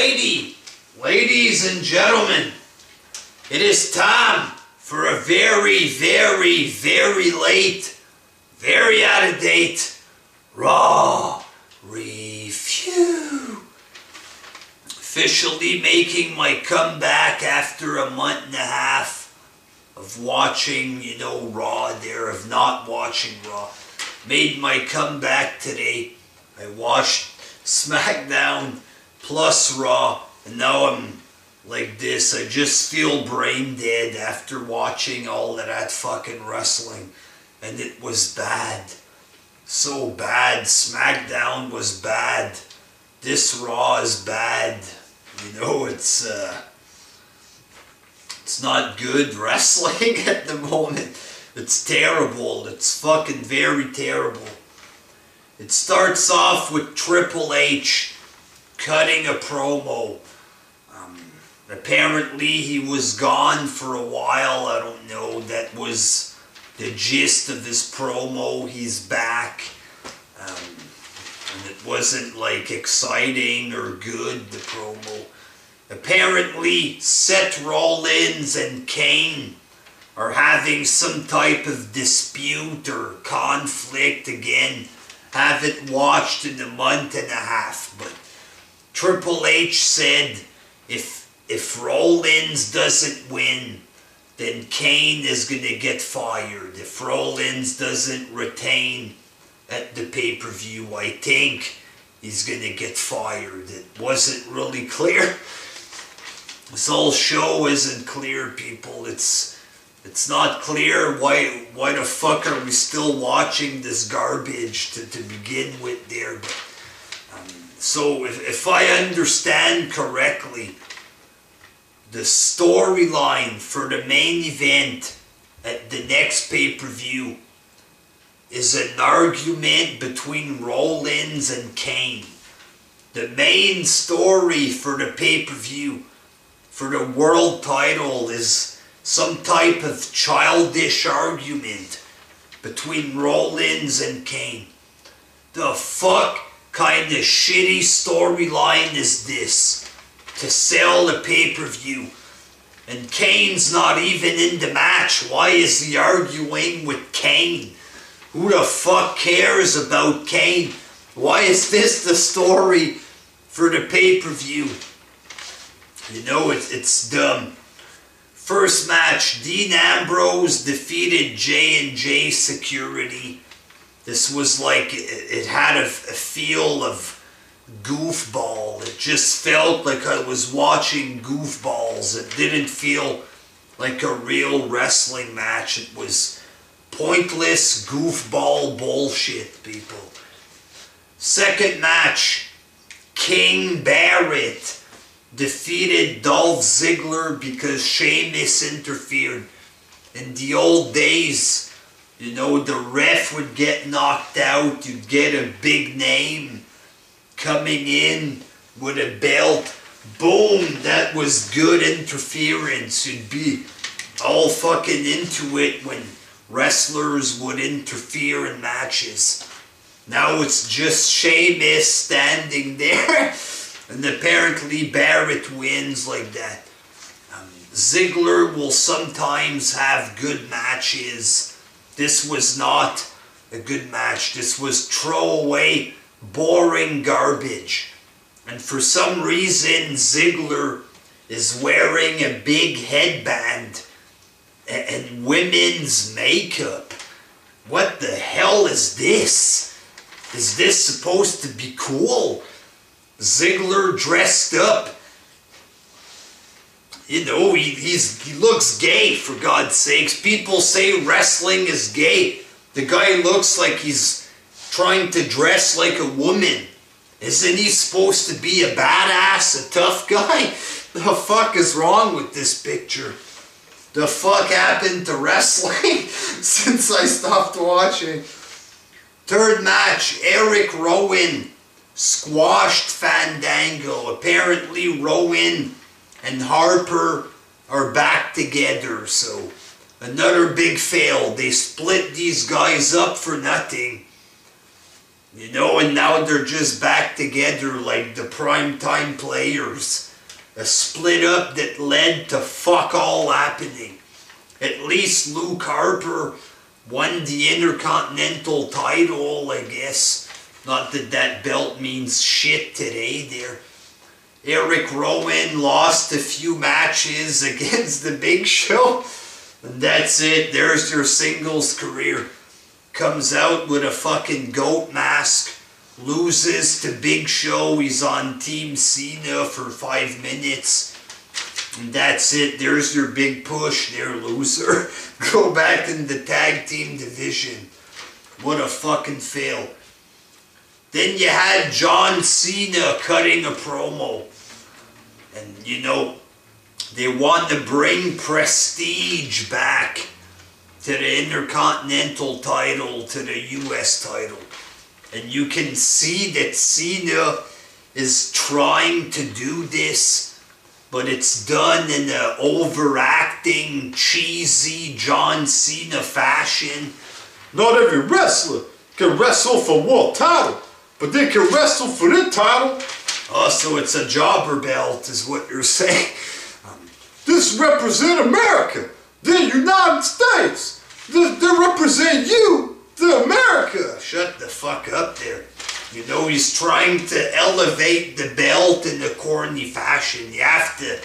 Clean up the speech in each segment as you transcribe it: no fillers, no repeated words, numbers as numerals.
Ladies and gentlemen, it is time for a very, very, very late, very out of date Raw review. Officially making my comeback after a month and a half of watching, Raw there, of not watching Raw. Made my comeback today. I watched SmackDown plus Raw, and now I'm like this. I just feel brain dead after watching all of that fucking wrestling. And it was bad. So bad. SmackDown was bad. This Raw is bad. It's not good wrestling at the moment. It's terrible. It's fucking very terrible. It starts off with Triple H cutting a promo. Apparently he was gone for a while. I don't know. That was the gist of his promo. He's back. And it wasn't like exciting or good, the promo. Apparently Seth Rollins and Kane are having some type of dispute or conflict again. Haven't watched in a month and a half, but Triple H said if Rollins doesn't win, then Kane is going to get fired. If Rollins doesn't retain at the pay-per-view, I think he's going to get fired. It wasn't really clear. This whole show isn't clear, people. It's not clear why the fuck are we still watching this garbage to begin with there. But, so if I understand correctly, the storyline for the main event at the next pay-per-view is an argument between Rollins and Kane. The main story for the pay-per-view, for the world title, is some type of childish argument between Rollins and Kane. The fuck kind of shitty storyline is this to sell the pay-per-view? And Kane's not even in the match. Why is he arguing with Kane? Who the fuck cares about Kane? Why is this the story for the pay-per-view? It's dumb. First match, Dean Ambrose defeated J&J Security. This was like, it had a feel of goofball. It just felt like I was watching goofballs. It didn't feel like a real wrestling match. It was pointless goofball bullshit, people. Second match, King Barrett defeated Dolph Ziggler because Sheamus interfered. In the old days, the ref would get knocked out. You'd get a big name coming in with a belt. Boom, that was good interference. You'd be all fucking into it when wrestlers would interfere in matches. Now it's just Sheamus standing there. And apparently Barrett wins like that. Ziggler will sometimes have good matches. This was not a good match. This was throwaway, boring garbage. And for some reason, Ziggler is wearing a big headband and women's makeup. What the hell is this? Is this supposed to be cool? Ziggler dressed up. He looks gay, for God's sakes. People say wrestling is gay. The guy looks like he's trying to dress like a woman. Isn't he supposed to be a badass, a tough guy? The fuck is wrong with this picture? The fuck happened to wrestling since I stopped watching? Third match, Eric Rowan squashed Fandango. Apparently Rowan and Harper are back together, so another big fail. They split these guys up for nothing. You know, and now they're just back together like the primetime players. A split up that led to fuck all happening. At least Luke Harper won the Intercontinental title, I guess. Not that that belt means shit today there. Eric Rowan lost a few matches against the Big Show. And that's it. There's your singles career. Comes out with a fucking goat mask. Loses to Big Show. He's on Team Cena for 5 minutes. And that's it. There's your big push there, loser. Go back in the tag team division. What a fucking fail. Then you had John Cena cutting a promo. And you know, they want to bring prestige back to the Intercontinental title, to the US title. And you can see that Cena is trying to do this, but it's done in an overacting, cheesy John Cena fashion. Not every wrestler can wrestle for world title, but they can wrestle for the title. Oh, so it's a jobber belt, is what you're saying. This represents America, the United States. They represent you, the America. Shut the fuck up there. You know, he's trying to elevate the belt in a corny fashion. You have to,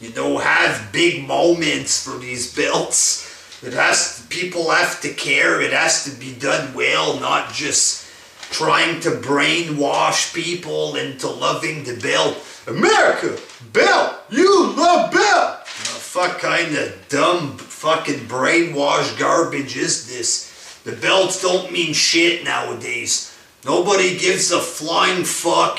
you know, have big moments for these belts. People have to care. It has to be done well, not just trying to brainwash people into loving the belt. America, belt, you love belt. Fuck kind of dumb fucking brainwash garbage is this? The belts don't mean shit nowadays. Nobody gives a flying fuck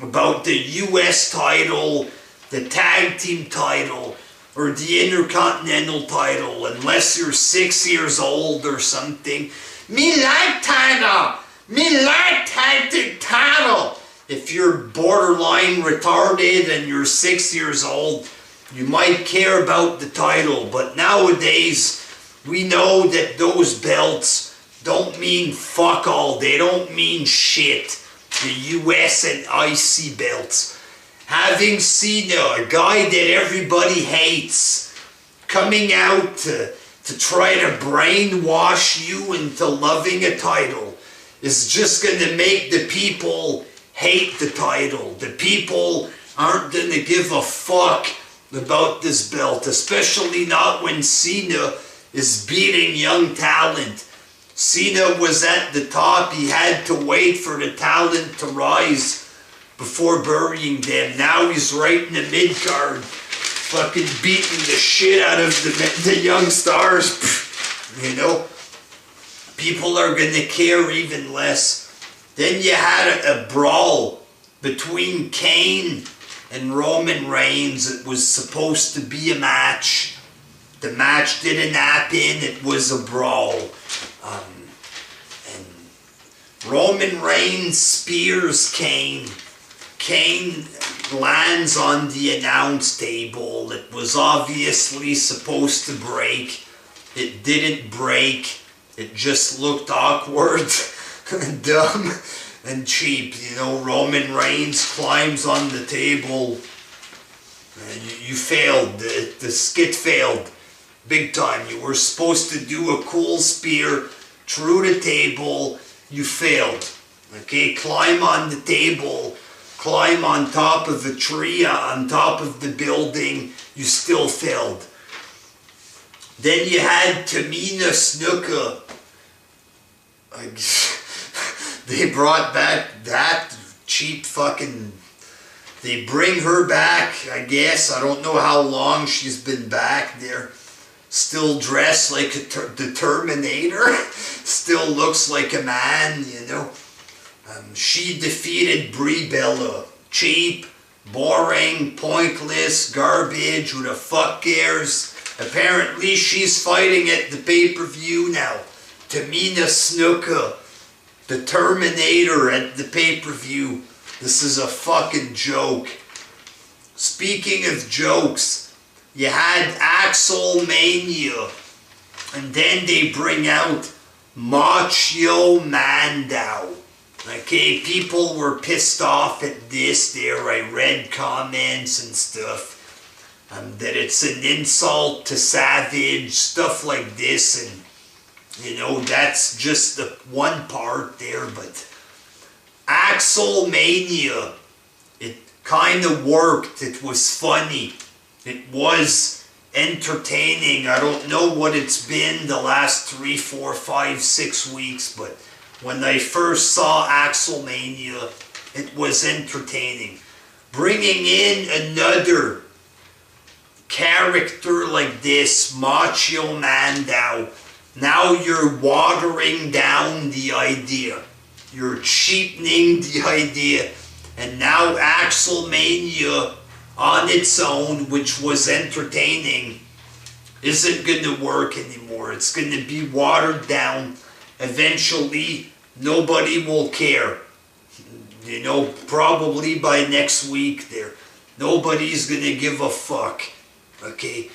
about the US title, the tag team title, or the Intercontinental title unless you're 6 years old or something. Me like title! Me like tag team title! If you're borderline retarded and you're 6 years old, you might care about the title, but nowadays we know that those belts don't mean fuck all. They don't mean shit. The US and IC belts. Having Cena, a guy that everybody hates, coming out to try to brainwash you into loving a title is just going to make the people hate the title. The people aren't going to give a fuck about this belt, especially not when Cena is beating young talent. Cena was at the top. He had to wait for the talent to rise before burying them. Now he's right in the mid-card, fucking beating the shit out of the young stars. You know, people are going to care even less. Then you had a brawl between Kane and Roman Reigns. It was supposed to be a match. The match didn't happen. It was a brawl. And Roman Reigns spears Kane. Kane lands on the announce table. It was obviously supposed to break. It didn't break. It just looked awkward and dumb and cheap. You know, Roman Reigns climbs on the table. You failed. The skit failed. Big time. You were supposed to do a cool spear through the table. You failed. Okay, climb on the table. Climb on top of a tree, on top of the building. You still failed. Then you had Tamina Snuka. They brought back that cheap fucking... They bring her back, I guess. I don't know how long she's been back there. Still dressed like the Terminator. Still looks like a man, you know. She defeated Brie Bella. Cheap, boring, pointless, garbage. Who the fuck cares? Apparently she's fighting at the pay-per-view now. Tamina Snuka, the Terminator at the pay-per-view. This is a fucking joke. Speaking of jokes, you had Axl Mania, and then they bring out Macho Mandow. Okay, people were pissed off at this there. I read comments and stuff. That it's an insult to Savage, stuff like this, and you know, that's just the one part there, but Axl Mania, it kind of worked. It was funny. It was entertaining. I don't know what it's been the last 3, 4, 5, 6 weeks, but when I first saw Axl Mania, it was entertaining. Bringing in another character like this, Macho Man now you're watering down the idea. You're cheapening the idea. And now Axl Mania on its own, which was entertaining, isn't going to work anymore. It's going to be watered down. Eventually, nobody will care. You know, probably by next week there, nobody's going to give a fuck. Okay?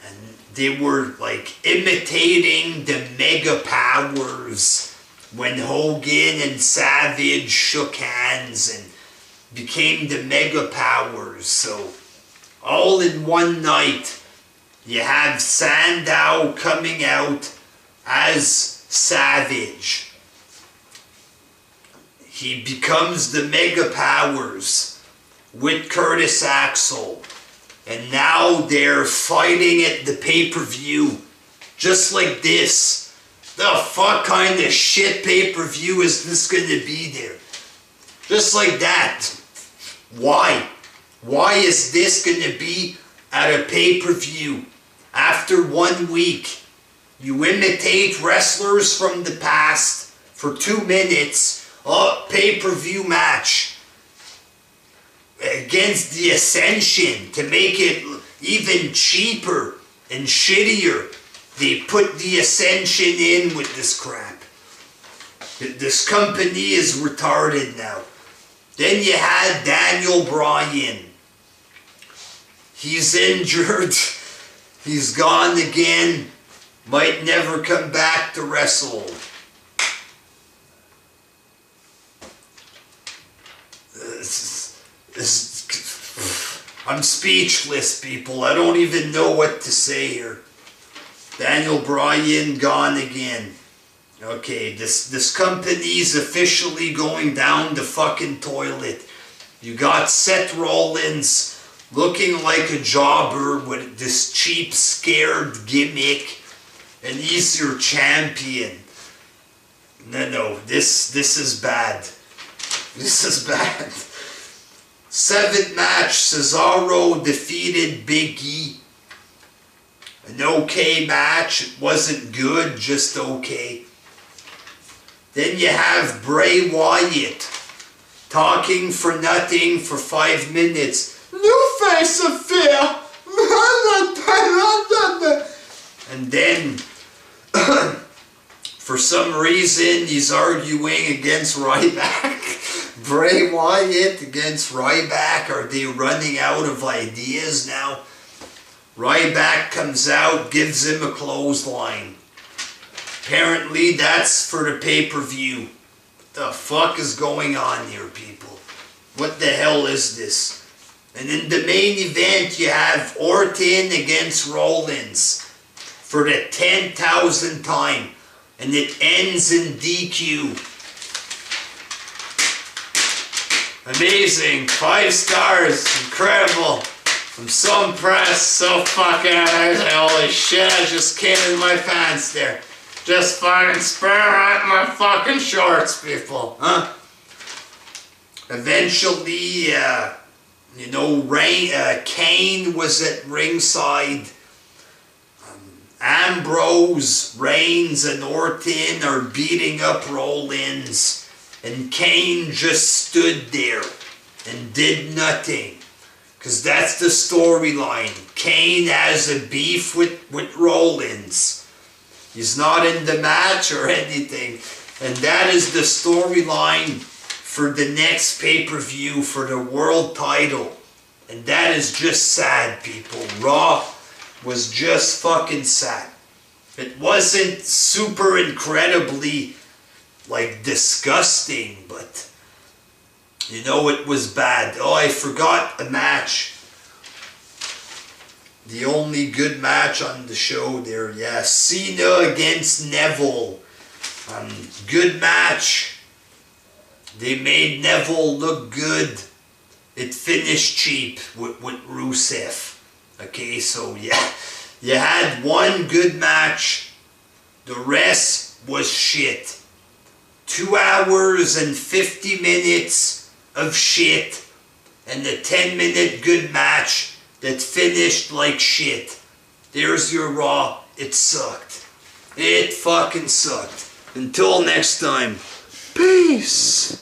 And they were like imitating the Mega Powers when Hogan and Savage shook hands and became the Mega Powers. So, all in one night, you have Sandow coming out as Savage. He becomes the Mega Powers with Curtis Axel. And now they're fighting at the pay-per-view. Just like this. The fuck kind of shit pay-per-view is this going to be there? Just like that. Why? Why is this going to be at a pay-per-view? After 1 week, you imitate wrestlers from the past for 2 minutes. Oh, pay-per-view match. Against the Ascension, to make it even cheaper and shittier, they put the Ascension in with this crap. This company is retarded now. Then you had Daniel Bryan. He's injured. He's gone again. Might never come back to wrestle. I'm speechless, people. I don't even know what to say here. Daniel Bryan gone again. Okay, this company's officially going down the fucking toilet. You got Seth Rollins looking like a jobber with this cheap, scared gimmick, and he's your champion. No, this is bad. This is bad. 7th match, Cesaro defeated Big E. An okay match. It wasn't good, just okay. Then you have Bray Wyatt talking for nothing for 5 minutes. New face of fear. And then, for some reason, he's arguing against Ryback. Bray Wyatt against Ryback. Are they running out of ideas now? Ryback comes out, gives him a clothesline. Apparently that's for the pay-per-view. What the fuck is going on here, people? What the hell is this? And in the main event you have Orton against Rollins for the 10,000th time. And it ends in DQ. Amazing. 5 stars. Incredible. I'm so impressed. So fucking holy shit. I just came in my pants there. Just fucking spare out my fucking shorts, people. Huh? Eventually, Kane was at ringside. Ambrose, Reigns, and Orton are beating up Rollins. And Kane just stood there and did nothing. Because that's the storyline. Kane has a beef with Rollins. He's not in the match or anything. And that is the storyline for the next pay-per-view for the world title. And that is just sad, people. Raw was just fucking sad. It wasn't super incredibly like disgusting, but you know it was bad. Oh, I forgot a match. The only good match on the show there, yeah. Cena against Neville. Good match. They made Neville look good. It finished cheap with Rusev. Okay, so yeah. You had one good match. The rest was shit. 2 hours and 50 minutes of shit. And the 10-minute good match that finished like shit. There's your Raw. It sucked. It fucking sucked. Until next time. Peace.